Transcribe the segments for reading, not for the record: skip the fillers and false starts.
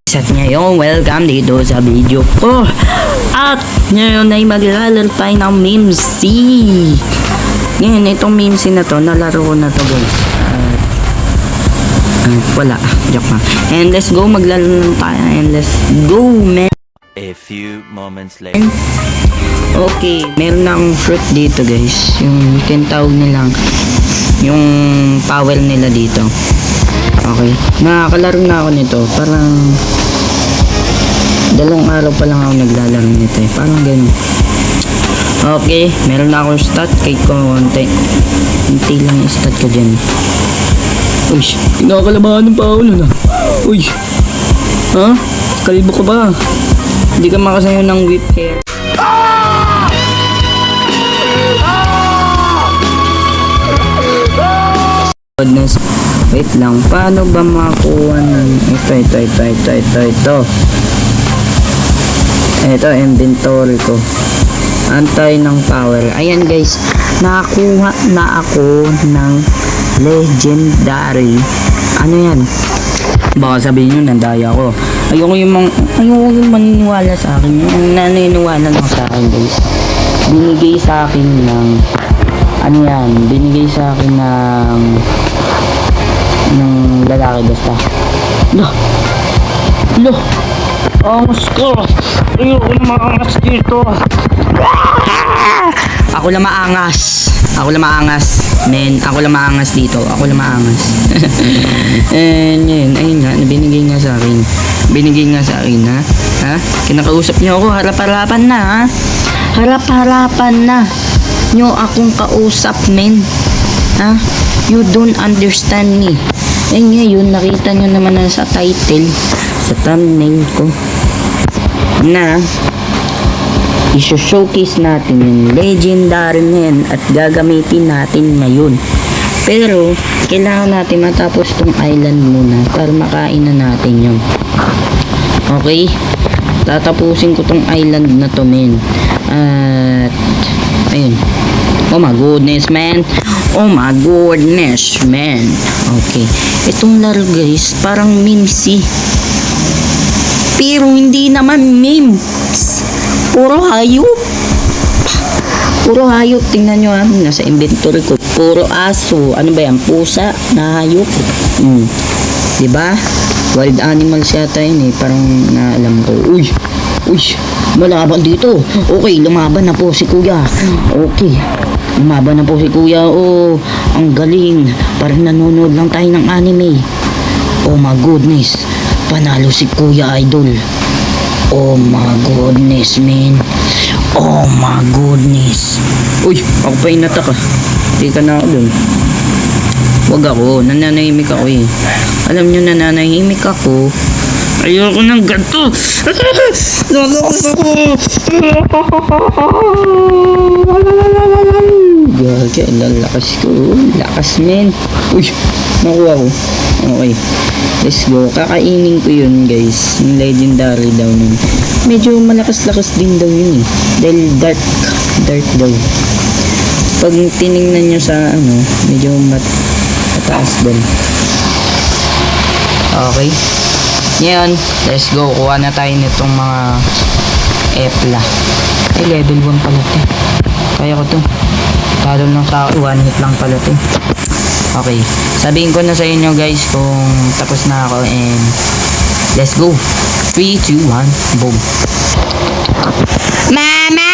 At ngayon, welcome dito sa video ko. At ngayon ay maglalaro tayo ng meme C. Ngayon, itong meme C na to, nalaro ko na to guys. Wala, joke lang. And let's go, maglalaro tayo. And let's go, man. A few moments later. Okay, meron na akong fruit dito guys. Yung tinatawag nilang yung power nila dito. Okay, nakakalaro na ako nito. Parang dalawang araw pa lang ako naglalaro nito eh. Parang ganun. Okay, meron na akong stat. Kahit konti. Hinti lang yung stat ko dyan. Uy, kinakalabahan ng paulo na. Uy, ha? Kalbo ka ba? Hindi ka makasayo ng whip hair. Goodness. Wait lang, paano ba makuha ng ito inventory ko, antay ng power. Ayan guys, nakakuha na ako ng legendary. Ano yan? Baka sabihin nyo nandaya ko. Ayoko yung maniniwala sa akin. Yung naniniwala lang sa akin guys, binigay sa akin ng ano yan, binigay sa akin ng lalaki basta. Lo, angas ko. Ayoko na maangas dito. Ako lang maangas. Men, ako lang maangas dito. Ako lang maangas. And yun, ayun nga, binigay nga sa akin, ha? Ha? Kinakausap niyo ako, harap-harapan na, ha? Harap-harapan na nyo akong kausap, men. Ha? You don't understand me. Eh ngayon, nakita nyo naman na sa title, sa thumbnail ko, na i-showcase natin yung legendary na yan at gagamitin natin ngayon. Pero, kailangan natin matapos tong island muna para makain na natin yun. Okay? Tatapusin ko tong island na to, men. At, ayun. Oh my goodness, man. Okay. Itong laro guys, parang meme C. Pero hindi naman memes. Puro hayop. Tingnan nyo, ha. Nasa inventory ko. Puro aso. Ano ba yan? Pusa na hayop. Diba? Wild animals yata yun eh. Parang naalam ko. Uy! Malaban dito. Okay, lumaban na po si kuya. Oh, ang galing. Parang nanonood lang tayo ng anime. Oh my goodness. Panalo si Kuya Idol. Oh my goodness, man. Oh my goodness. Uy, ako pa inatak ah. Hindi ka na ako dun. Wag ako, nananahimik ako eh. Alam nyo, nananahimik ako. Ayoko ng ganito. Lalakas ako. Gagi, lalakas ko. Lakas, men. Uy, nakuha ko. Okay, let's go. Kakainin ko yun, guys. Yung legendary daw nun. Medyo malakas-lakas din daw yun eh. Dahil dark daw. Pag tinignan nyo sa ano, medyo mataas din. Okay. Ngayon, let's go. Kuha na tayo nitong mga epla. Ay, level 1 pala ito. Kaya ko to. Talo lang sa 1 hit lang pala ito. Okay. Sabihin ko na sa inyo guys kung tapos na ako and let's go. 3, 2, 1, boom. Mama!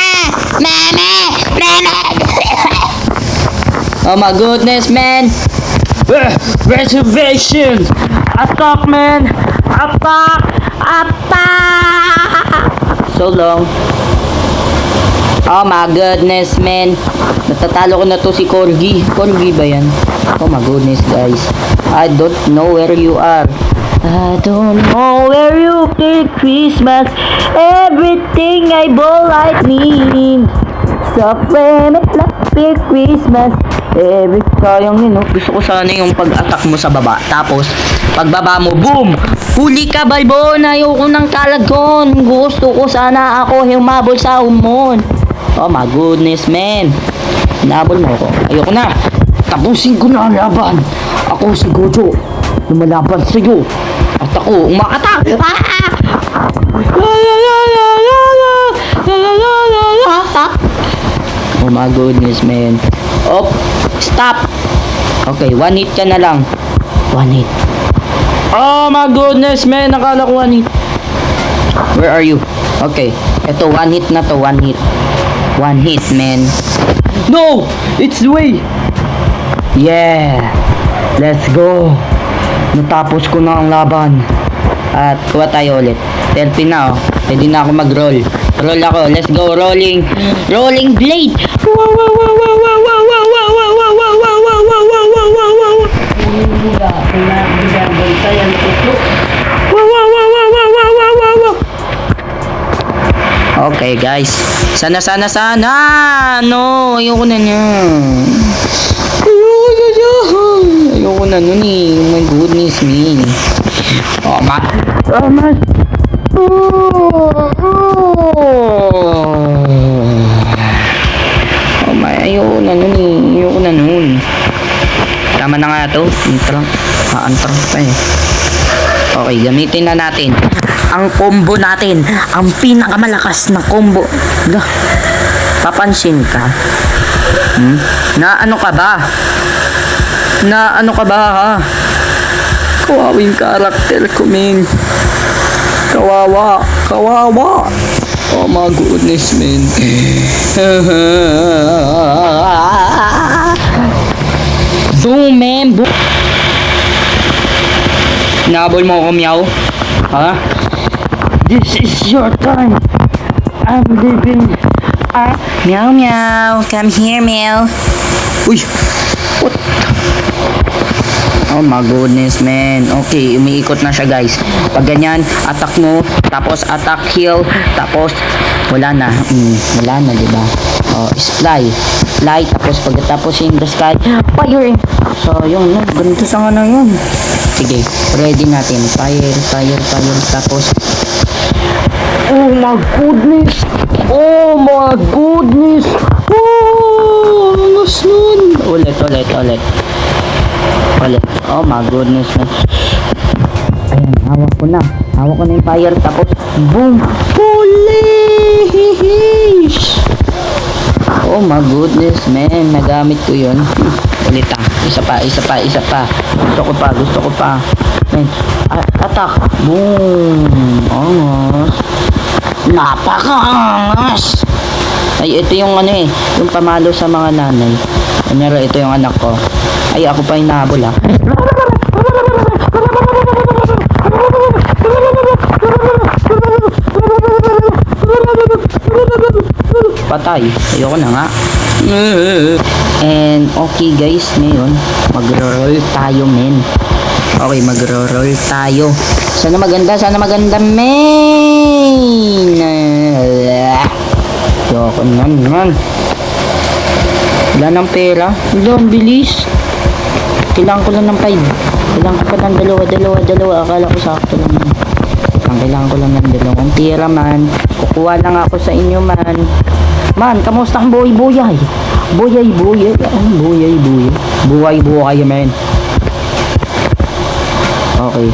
Oh my goodness, man! Reservation! Attack, man! Attack! So long. Oh my goodness, man. Natatalo ko na to si Corgi. Corgi ba yan? Oh my goodness, guys. I don't know where you are. I don't know where you play Christmas. Everything I bought like me. So friend, happy Christmas. Sayang yun, no? Gusto ko sana yung pag-attack mo sa baba. Tapos, pagbaba mo, boom! Huli ka, Balbon! Ayoko ng kalagon. Gusto ko sana ako humabol sa umon. Oh my goodness, man. Hinabol mo ako. Ayoko na. Tapusin ko na ang laban. Ako si Gojo. Lumalaban sa'yo. At ako, umakatak! Oh my goodness, man. Oh, stop! Okay, one hit ka na lang. One hit. Oh my goodness, man. Nakala ko one hit. Where are you? Okay, ito, one hit na to, one hit. One hit, man. No! It's the way! Yeah! Let's go! Natapos ko na ang laban. At kuha tayo ulit. 30 na oh. Pwede na ako mag-roll. Roll ako. Let's go. Rolling. Rolling blade. Wow, wow, wow, wow, wow, wow, wow, wow, wow, wow, wow, wow, wow, wow, wow, wow, wow, wow. Wow, wow, wow, wow, wow, wow, wow, wow, wow. Okay, guys. Sana. No, ayoko na niya. Ayoko na nun eh. Oh my goodness me. Oh my. Oh my. Oh my. Ayoko na nun eh. Ayoko na nun. Tama na nga to. Antrang pa eh. Okay, gamitin na natin ang combo natin. Ang pinakamalakas na combo. Papansin ka? Na ano ka ba? Ha? Kawawing karakter ko, men. Kawawa. Oh my goodness, men. Boom, man. Boom. Nabol mo ako, meow. Ha? This is your time. I'm leaving. Meow. Come here, meow. Uy. What? Oh my goodness, man. Okay, umiikot na siya, guys. Pag ganyan, attack mo, tapos attack heal, tapos wala na. Wala na, diba? Oh, fly, tapos pagkatapos in the sky, fire. So, yun, no? Ganito sa ano yun. Sige, ready natin. Fire, tapos oh my goodness. Oh, angas nun. Ulit. Oh my goodness, man. Ayan, hawak ko na yung fire, tapos boom. Polish. Oh my goodness, man. Nagamit ko yun. Ulit isa pa. Gusto ko pa. Man. Attack. Boom. Angas. Napaka-angas. Ay, ito yung ano eh. Yung pamalo sa mga nanay. Kunyari, ito yung anak ko. Ay, ako pa yung nahabol ha. Patay. Ayoko na nga. And okay guys, ngayon magro-roll tayo, men. Okay, magro-roll tayo. Sana maganda, men. Ayoko naman. Wala ng pera. Wala, ang bilis. Kailangan ko lang ng 5. Kailangan ko pa ng dalawa. Akala ko sakto lang yun. Kailangan ko lang ng 2 tira, man. Kukuha lang ako sa inyo, man. Man, kamusta ang buhay? Buhay, man. Okay.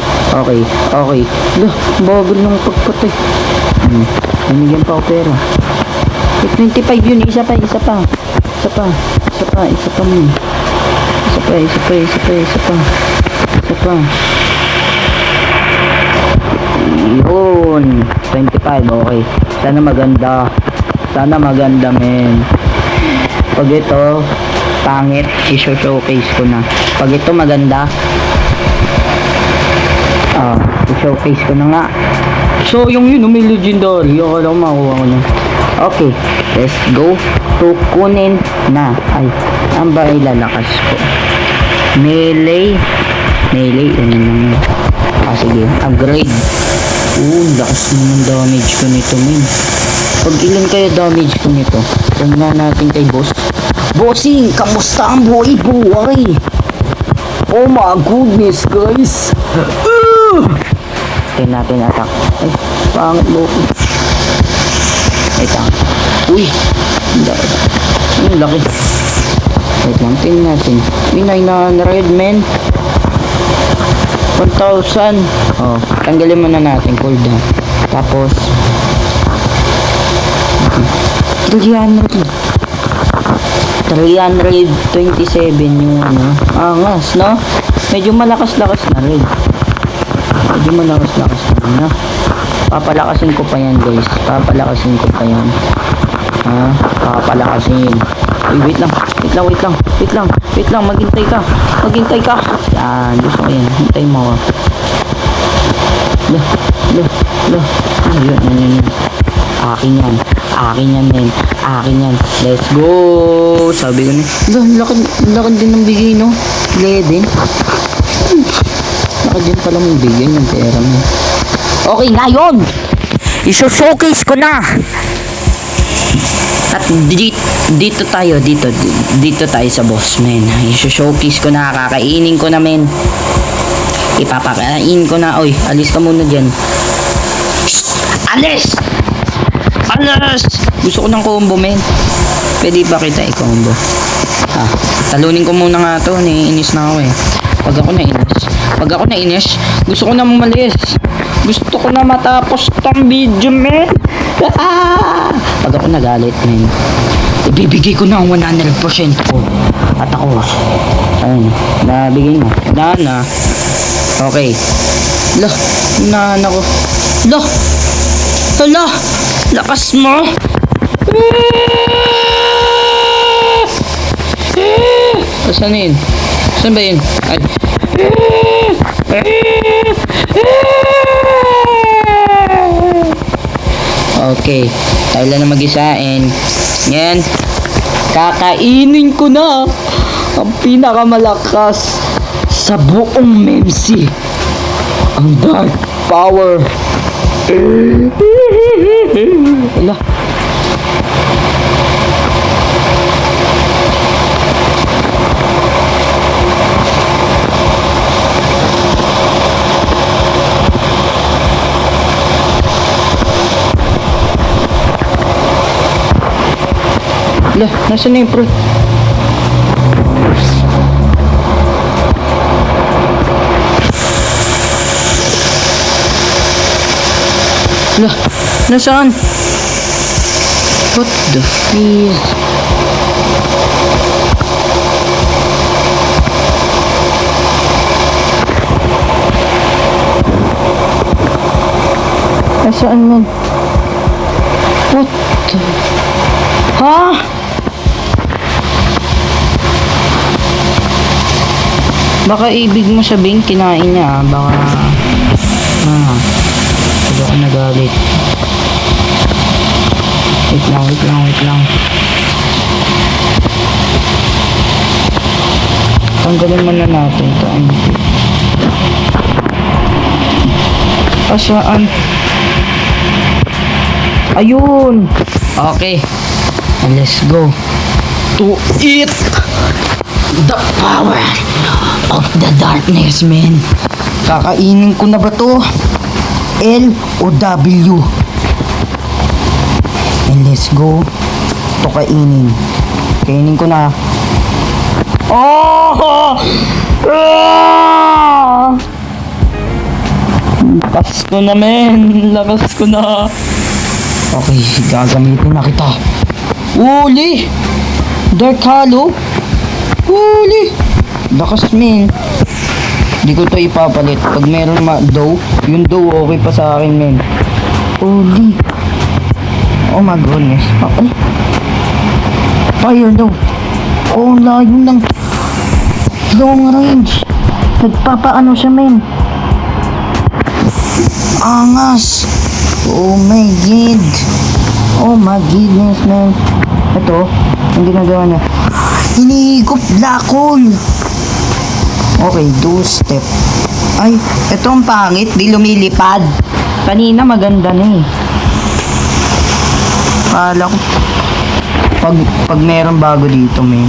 Bagal ng pagpatay. Nanigyan pa ako pera. 25 yun. Isa pa. Yun. 25. Okay. Sana maganda, men. Pag ito pangit, i-showcase ko na. Pag ito maganda, i-showcase ko na nga. So, yung yun, may legendary. Akala ko makuha ko na. Okay, let's go to kunin na. Ay, ang ba ilalakas ko? Melee, yun lang. Sige, upgrade. Lakas naman damage ko nito, men. Pag ilan kaya damage ko nito? Tingnan natin kay boss. Bossing, kamusta ang buhay? Oh my goodness, guys. Tingnan natin attack. Ay, pangit mo. Wait lang. Uy, ang laki. Wait lang, tingnan natin. 900, men. 1,000. Oh, tanggalin muna natin cooldown. Tapos 327 yung ano. Angas, no? Medyo malakas-lakas na rin. Medyo malakas-lakas na rin, no? Papalakasin ko pa yan, guys. Papalakasin ko pa yan. Ha? Papalakasin. Uy, wait lang. Maghintay ka. Yan, gusto ko yan. Hintay mo ako. Yun. Akin yan, men. Let's go. Sabi ko na. Lakad din ng bigay, no? Din. Lakad din pala mong bigay yung pera mo. Okay, ngayon! I-showcase ko na! At dito tayo sa boss, men. I-showcase ko na, kakainin ko na, men. Ipapakain ko na. Oy, alis ka muna dyan. Shh! Alis! Gusto ko ng combo, men. Pwede ba kita i-combo? Talunin ko muna nga to. Naiinis na ako eh. Pag ako nainis, gusto ko na umalis. Gusto ko na matapos tong video, men. Pag ako nagalit, men, ibibigay ko na ang 100% ko. At ako, ayun, nabigay mo. Na. Okay. Hala, lakas mo. Saan yun? Saan ba yun? Ay. Okay, tayo lang na mag-isa and yan, kakainin ko na ang pinakamalakas sa buong Memsi, ang Dark Power. Wala. Nasaan na yung fruit? Nasaan? What the freeze? Nasaan, man? What the... Ha? Baka ibig mo sabihin kinain niya, baka hindi ako nagalit. Wait lang. Tanggalin muna natin ito. Saan? Ayun! Okay. Let's go to eat the power of the darkness, man. Kakainin ko na ba to? L o W? And let's go to kainin. Kainin ko na. Oh! Lakas ko na, men. Lakas ko na. Okay, gagamitin na kita. Uli! Dark Hollow? Uli! Lakas, men. Di ko to ipapalit. Pag meron dough, yung dough okay pa sa akin, men. Uli! Oh my goodness. Ay. Fire daw. Oh, layo ng long range. Nagpapaano siya, men. Angas. Oh my god. Oh my goodness, man. Ito, ang ginagawa niya. Hinihigop black hole. Okay, do step. Ay, ito ang pangit. Di lumilipad. Kanina maganda na eh. Kala ko. Pag meron bago dito, men.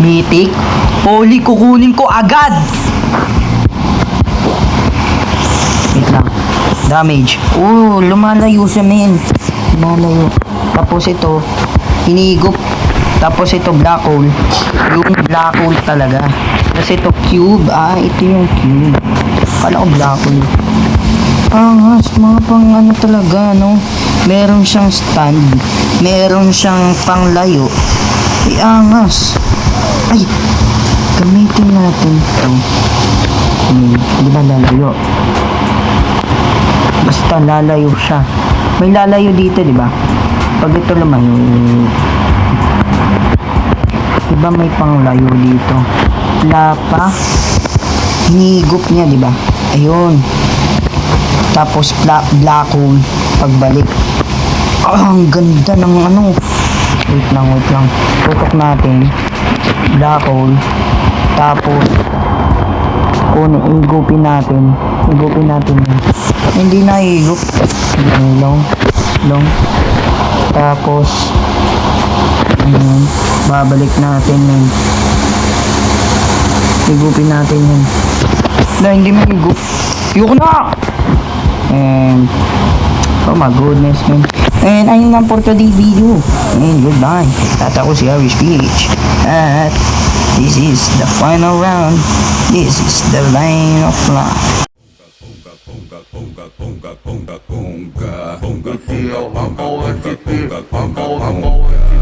Mythic. Holy, kukunin ko agad. Wait lang. Damage. Oh, lumalayo siya, men. Lumalayo. Tapos ito, hinigop. Tapos ito, black hole. Yung black hole talaga. Kasi ito cube. Ito yung cube. Kala ko black hole. Angas, mga pang ano talaga, no? Meron siyang stand. Meron siyang panglayo. Angas. Ay, gamitin natin ito. Di ba lalayo? Basta lalayo siya. May lalayo dito, di ba? Pag ito lumayo, di ba may panglayo dito? Wala pa. Hinigop niya, di ba? Ayun. Tapos black hole pagbalik. Ang ganda ng ano. Wait lang. Tutok natin. Black hole. Tapos higupin natin. Yan. Hindi na higup. Long. Tapos babalik natin yun. Higupin natin yun. Hindi mahigup. Yoko na! And oh my goodness, man. And ayun lang for today's video. And goodbye. Tata ko si Irish Beach. At this is the final round. This is the line of life. If you